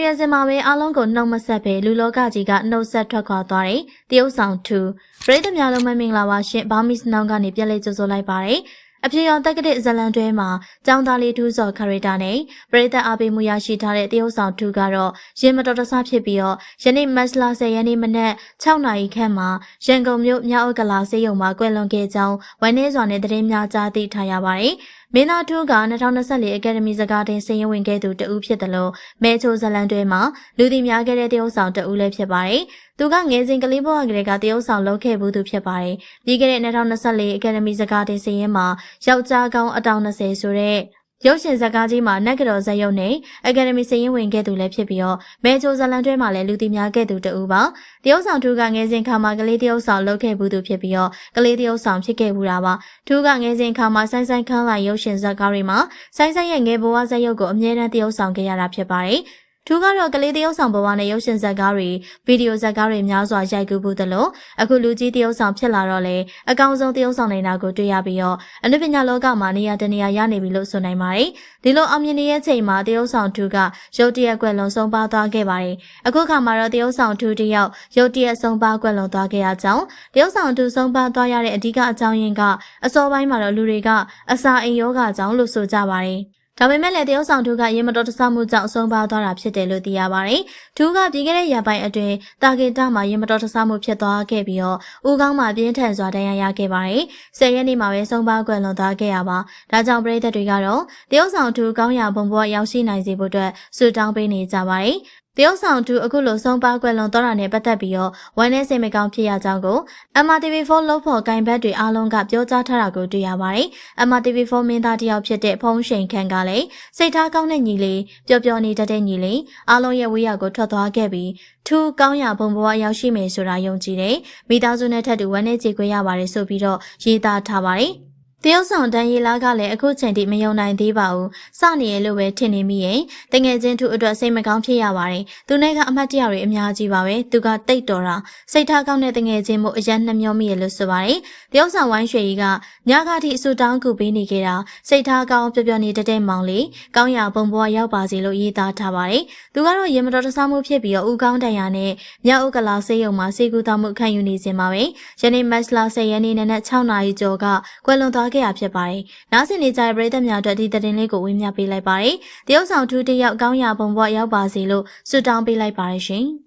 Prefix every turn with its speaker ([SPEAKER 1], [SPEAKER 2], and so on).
[SPEAKER 1] ငယ်စဉ်မှာပဲအားလုံးကိုနှုတ်မဆက်ပဲလူလောကကြီးကနှုတ်ဆက်ထွက်ခွာသွားတယ်တရုတ်ဆောင်2ပရိသတ်များလုံးမင်္ဂလာပါရှင်ဘာမစ်နောင်ကနေပြက်လက်ကြိုဆိုလိုက်ပါတယ်အဖြစ်ရောတက်ကတဲ့ဇလန်တွဲမှာចောင်းသားလေးထူးစော်ခရီတာနဲ့ပရိသတ်အားပေးမှုရရှိထားတဲ့တရုတ်ဆောင်2ကတော့ရင်မတော်တဆဖြစ်ပြီးတော့ယနေ့မတ်လ10ရက်နေ့မနက်6နာရီခန့်မှာရန်ကုန်မြို့မြောက်ဥက္ကလာဆေးရုံမှာကွယ်လွန်ခဲ့ကြောင်းဝိုင်းနေစွာနဲ့သတင်းများကြားသိထားရပါတယ်မင်းသား2က2024အကယ်ဒမီစကားတင်စင်ရင်ဝင်ခဲ့သူတဦးဖြစ်တယ်လို့မဲချိုဇလန်တွဲမှာလူသိများခဲ့တဲ့တရုတ်ဆောင်တဦးလည်းဖြစ်ပါတယ်သူကငယ်စဉ်ကလေးဘဝကလေးကတရုတ်ဆောင်လုပ်ခဲ့ဘူးသူဖြစ်ပါတယ်ပြီးခဲ့တဲ့2024အကယ်ဒမီစကားတင်စင်ရင်မှာယောက်ျားကောင်းအတောင်20ဆိုတဲ့ရုပ်ရှင်ဇာတ်ကားကြီးမှာနက်ကတော်ဇာတ်ရုပ်နဲ့အကယ်ဒမီစင်ရင်ဝင်ခဲ့သူလည်းဖြစ်ပြီးတော့မဲချိုဇလန်တွဲမှာလည်းလူသိများခဲ့သူတဦးပါတရုတ်ဆောင်2ကငယ်စဉ်ခါမှာကလေးတရုတ်ဆောင်လုပ်ခဲ့ဘူးသူဖြစ်ပြီးတော့ကလေးတရုတ်ဆောင်ဖြစ်ခဲ့ဘူးတာပါ2ကငယ်စဉ်ခါမှာဆိုင်းခန်းလိုက်ရုပ်ရှင်ဇာတ်ကားတွေမှာဆိုင်းရဲ့ငယ်ဘဝဇာတ်ရုပ်ကိုအမြဲတမ်းတရုတ်ဆောင်ခဲ့ရတာဖြစ်ပါတယ်သူကတော့ကလေးတရုတ်ဆောင်ဘဝနဲ့ရုပ်ရှင်ဇာတ်ကားတွေဗီဒီယိုဇာတ်ကားတွေများစွာရိုက်ကူးဖို့တလို့အခုလူကြီးတရုတ်ဆောင်ဖြစ်လာတော့လေအကောင်ဆုံးတရုတ်ဆောင်နေတာကိုတွေ့ရပြီးတော့အနုပညာလောကမှာနေရာတနေရာရနေပြီလို့ဆိုနိုင်ပါတယ်ဒီလိုအောင်မြင်နေတဲ့ချိန်မှာတရုတ်ဆောင်2ကရုတ်တရက်ကွယ်လွန်ဆုံးပါသွားခဲ့ပါတယ်အခုခါမှာတော့တရုတ်ဆောင်2တယောက်ရုတ်တရက်ဆုံးပါကွယ်လွန်သွားခဲ့ရကြောင်းတရုတ်ဆောင်2ဆုံးပါသွားရတဲ့အဓိကအကြောင်းရင်းကအစောပိုင်းမှာတော့လူတွေကအစာအိမ်ယောဂကြောင့်လို့ဆိုကြပါတယ်ဒါပေမဲ့လည်းတရုတ်ဆောင်2ကရင်မတော်တဆမှုကြောင့်ဆုံးပါသွားတာဖြစ်တယ်လို့သိရပါတယ်။2ကပြီးခဲ့တဲ့ရပိုင်းအတွင်းတာဂီတာမှာရင်မတော်တဆမှုဖြစ်သွားခဲ့ပြီးတော့ဦးခေါင်းမှာပြင်းထန်စွာဒဏ်ရာရခဲ့ပါတယ်။10ရက်နေ့မှာပဲဆုံးပါကွယ်လွန်သွားခဲ့ရပါ။ဒါကြောင့်ပရိသတ်တွေကတော့တရုတ်ဆောင်2ကောင်းရာဘုံဘဝရောက်ရှိနိုင်စေဖို့အတွက်ဆုတောင်းပေးနေကြပါတယ်။တရုတ်ဆောင်2အခုလိုဆုံးပါကွယ်လွန်သွားတာနဲ့ပတ်သက်ပြီးတော့ဝမ်းနည်းစိတ်မကောင်းဖြစ်ရကြောင်းကို MRTV4 လို့ဖို့ဂိုင်ဘက်တွေအားလုံးကပြောကြားထားတာကိုတွေ့ရပါတယ်။ MRTV4 မင်းသားတယောက်ဖြစ်တဲ့ဖုံးရှိန်ခန့်ကလည်းစိတ်ထားကောင်းတဲ့ညီလေးပျော်ပျော်နေတတ်တဲ့ညီလေးအားလုံးရဲ့ဝေးရကိုထွက်သွားခဲ့ပြီး2ကောင်းရာဘုံဘဝရောက်ရှိမယ်ဆိုတာယုံကြည်တယ်။မိသားစုနဲ့ထပ်တူဝမ်းနည်းကြေကွဲရပါတယ်ဆိုပြီးတော့ရေးသားထားပါတယ်။တရုတ်ဆောင်တန်ရီလာကလည်းအခုချိန်ထိမယုံနိုင်သေးပါဘူး။စနေရလို့ပဲထင်နေမိရင်တငယ်ချင်းသူအတွက်စိတ်မကောင်းဖြစ်ရပါတယ်။သူနဲ့ကအမတ်တရတွေအများကြီးပါပဲ။သူကတိတ်တော်တာစိတ်ထားကောင်းတဲ့တငယ်ချင်းမို့အရန်နှမျောမိရလို့ဆိုပါတယ်။တရုတ်ဆောင်ဝိုင်းရွှေကြီးကညကထိအဆူတောင်းကူပေးနေခဲ့တာစိတ်ထားကောင်းပျော်ပျော်နေတတ်တဲ့မောင်လေးကောင်းရာဘုံဘဝရောက်ပါစေလို့ရေးသားထားပါတယ်။သူကတော့ရင်မတော်တဆမှုဖြစ်ပြီးတော့ဦးကောင်းတန်ရာနဲ့မြောက်ဥက္ကလာဆေးရုံမှာစေကူသားမှုခံယူနေစဉ်မှာပဲယနေ့မတ်လ10ရက်နေ့နဲ့6နာရီကျော်ကကွယ်လွန်သွားခဲ့ရဖြစ်ပါတယ်။နားဆင်နေကြတဲ့ပရိသတ်များအတွက်ဒီသတင်းလေးကိုဝေမျှပေးလိုက်ပါတယ်။တရုတ်ဆောင်2တယောက်ကောင်းရာဘုံဘဝရောက်ပါစေလို့ဆုတောင်းပေးလိုက်ပါတယ်ရှင်။